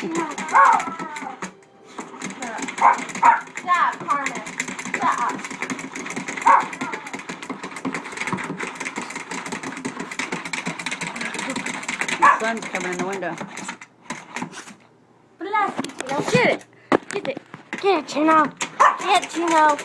Stop, Carmen. Stop. The sun's coming in the window. Bless you, Tino. Get it. Get it. Get it, Tino. Get it, Tino.